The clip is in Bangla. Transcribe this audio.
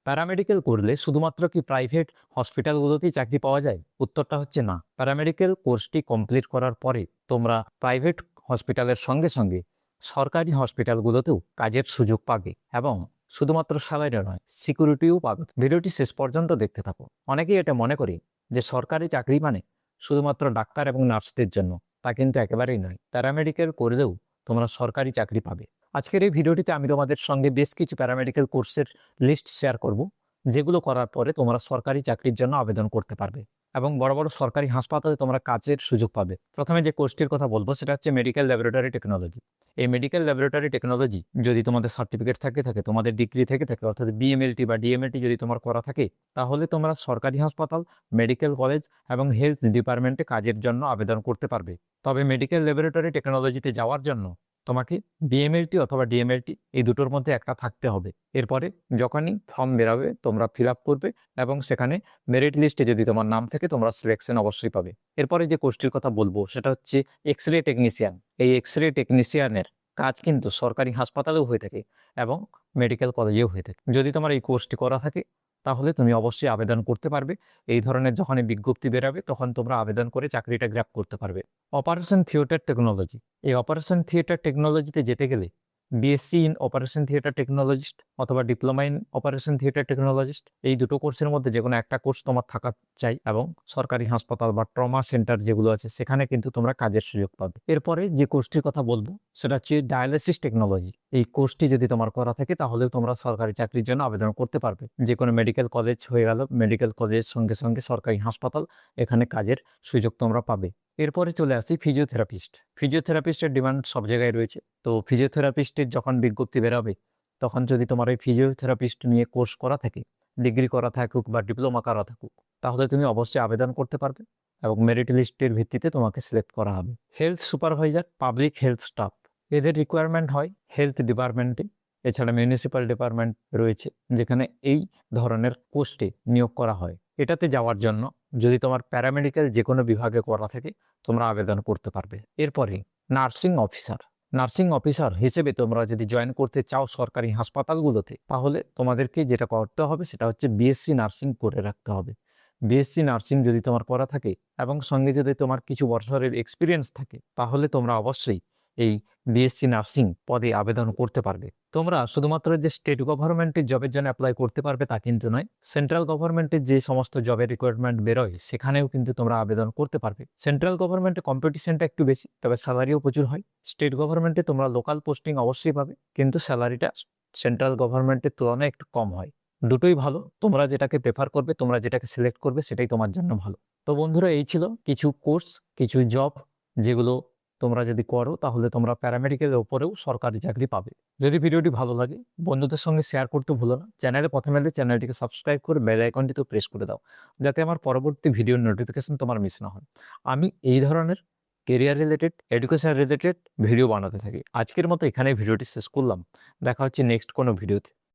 প্যারামেডিক্যাল করলে শুধুমাত্র কি প্রাইভেট হসপিটালগুলোতেই চাকরি পাওয়া যায়? উত্তরটা হচ্ছে না। প্যারামেডিক্যাল কোর্সটি কমপ্লিট করার পরে তোমরা প্রাইভেট হসপিটালের সঙ্গে সঙ্গে সরকারি হসপিটালগুলোতেও কাজের সুযোগ পাবে এবং শুধুমাত্র স্যালারি নয়, সিকিউরিটিও পাবে। ভিডিওটি শেষ পর্যন্ত দেখতে থাকো। অনেকেই এটা মনে করি যে সরকারি চাকরি মানে শুধুমাত্র ডাক্তার এবং নার্সদের জন্য। তা কিন্তু একেবারেই নয়। প্যারামেডিক্যাল করলেও তোমরা সরকারি চাকরি পাবে। আজকের এই ভিডিওটিতে আমি তোমাদের সঙ্গে বেশ কিছু প্যারামেডিক্যাল কোর্সের লিস্ট শেয়ার করব, যেগুলো করার পরে তোমরা সরকারি চাকরির জন্য আবেদন করতে পারবে এবং বড় বড় সরকারি হাসপাতালে তোমরা কাজের সুযোগ পাবে। প্রথমে যে কোর্সটির কথা বলবো সেটা হচ্ছে মেডিকেল ল্যাবরেটরি টেকনোলজি। এই মেডিকেল ল্যাবরেটরি টেকনোলজি যদি তোমাদের সার্টিফিকেট থাকে তোমাদের ডিগ্রি থেকে থাকে, অর্থাৎ বিএমএলটি বা ডিএমএলটি যদি তোমার করা থাকে, তাহলে তোমরা সরকারি হাসপাতাল, মেডিকেল কলেজ এবং হেলথ ডিপার্টমেন্টে কাজের জন্য আবেদন করতে পারবে। তবে মেডিকেল ল্যাবরেটরি টেকনোলজিতে যাওয়ার জন্য তোমাকে বিএমএলটি অথবা ডিএমএলটি এই দুটোর মধ্যে একটা থাকতে হবে। এরপরে যখনই ফর্ম বেরাবে তোমরা ফিল আপ করবে এবং সেখানে মেরিট লিস্টে যদি তোমার নাম থাকে তোমরা সিলেকশন অবশ্যই পাবে। এরপরে যে কোর্সটির কথা বলবো সেটা হচ্ছে এক্স রে টেকনিশিয়ান। এই এক্স রে টেকনিশিয়ানের কাজ কিন্তু সরকারি হাসপাতালেও হয়ে থাকে এবং মেডিকেল কলেজেও হয়ে থাকে। যদি তোমার এই কোর্সটি করা থাকে তাহলে তুমি অবশ্যই আবেদন করতে পারবে। এই ধরনের যখনই বিজ্ঞপ্তি বেরাবে তখন তোমরা আবেদন করে চাকরিটা গ্র্যাব করতে পারবে। Operation theatre technology. এই অপারেশন থিয়েটার টেকনোলজিতে যেতে গেলে BSc in operation theatre technologist অথবা diploma in operation theatre technologist, এই দুটো কোর্সের মধ্যে যে কোনো একটা কোর্স তোমার থাকা চাই এবং সরকারি হাসপাতাল বা ট্রমা সেন্টার যেগুলো আছে সেখানে কিন্তু তোমরা কাজের সুযোগ পাবে। এরপরে যে কোর্সটির কথা বলবো সেটা হচ্ছে ডায়ালিসিস টেকনোলজি। এই কোর্সটি যদি তোমার করা থাকে তাহলে তোমরা সরকারি চাকরির জন্য আবেদন করতে পারবে। যে কোনো মেডিকেল কলেজ হয়ে গেল, মেডিকেল কলেজের সঙ্গে সঙ্গে সরকারি হাসপাতাল, এখানে কাজের সুযোগ তোমরা পাবে। এরপরে চলে আসি ফিজিওথেরাপিস্ট। ফিজিওথেরাপিস্টের ডিমান্ড সব জায়গায় রয়েছে। তো ফিজিওথেরাপিস্টের যখন বিজ্ঞপ্তি বেরোবে তখন যদি তোমার এই ফিজিওথেরাপিস্ট নিয়ে কোর্স করা থাকে, ডিগ্রি করা থাকুক বা ডিপ্লোমা করা থাকুক, তাহলে তুমি অবশ্যই আবেদন করতে পারবে এবং মেরিট লিস্টের ভিত্তিতে তোমাকে সিলেক্ট করা হবে। Health supervisor, public health staff, এদের রিকোয়ারমেন্ট হয় হেলথ ডিপার্টমেন্টে। এছাড়া মিউনিসিপ্যাল ডিপার্টমেন্ট রয়েছে যেখানে এই ধরনের পোস্টে নিয়োগ করা হয়। এটাতে যাওয়ার জন্য যদি তোমার প্যারামেডিক্যাল যে কোনো বিভাগে করা থাকে তোমরা আবেদন করতে পারবে। এরপরে নার্সিং অফিসার। নার্সিং অফিসার হিসেবে তোমরা যদি জয়েন করতে চাও সরকারি হাসপাতালগুলোতে, তাহলে তোমাদেরকে যেটা করতে হবে সেটা হচ্ছে বিএসসি নার্সিং করে রাখতে হবে। বিএসসি নার্সিং যদি তোমার করা থাকে এবং সঙ্গে যদি তোমার কিছু বছরের এক্সপিরিয়েন্স থাকে, তাহলে তোমরা অবশ্যই এই বিএসসি নার্সিং পদে আবেদন করতে পারবে। তোমরা শুধুমাত্র যে স্টেট গভর্নমেন্টের জবের জন্য অ্যাপ্লাই করতে পারবে তা কিন্তু নয়, সেন্ট্রাল গভর্নমেন্টের যে সমস্ত জবের রিকোয়ারমেন্ট বেরোয় সেখানেও কিন্তু তোমরা আবেদন করতে পারবে। সেন্ট্রাল গভর্নমেন্টে কম্পিটিশনটা একটু বেশি, তবে স্যালারিও প্রচুর হয়। স্টেট গভর্নমেন্টে তোমরা লোকাল পোস্টিং অবশ্যই পাবে, কিন্তু স্যালারিটা সেন্ট্রাল গভর্নমেন্টের তুলনায় একটু কম হয়। দুটোই ভালো, তোমরা যেটাকে প্রেফার করবে, তোমরা যেটাকে সিলেক্ট করবে সেটাই তোমার জন্য ভালো। তো বন্ধুরা, এই ছিল কিছু কোর্স, কিছু জব, যেগুলো তোমরা যদি করো তাহলে তোমরা প্যারামেডিক্যালের ওপরেও সরকারি চাকরি পাবে। যদি ভিডিওটি ভালো লাগে বন্ধুদের সঙ্গে শেয়ার করতে ভুলো না। চ্যানেলে প্রথমে এলে চ্যানেলটিকে সাবস্ক্রাইব করে বেল আইকনটিতে প্রেস করে দাও, যাতে আমার পরবর্তী ভিডিওর নোটিফিকেশন তোমার মিস না হয়। আমি এই ধরনের career related, education related video বানাতে থাকি। আজকের মতো এখানে ভিডিওটি শেষ করলাম। দেখা হচ্ছে নেক্সট কোনো ভিডিওতে।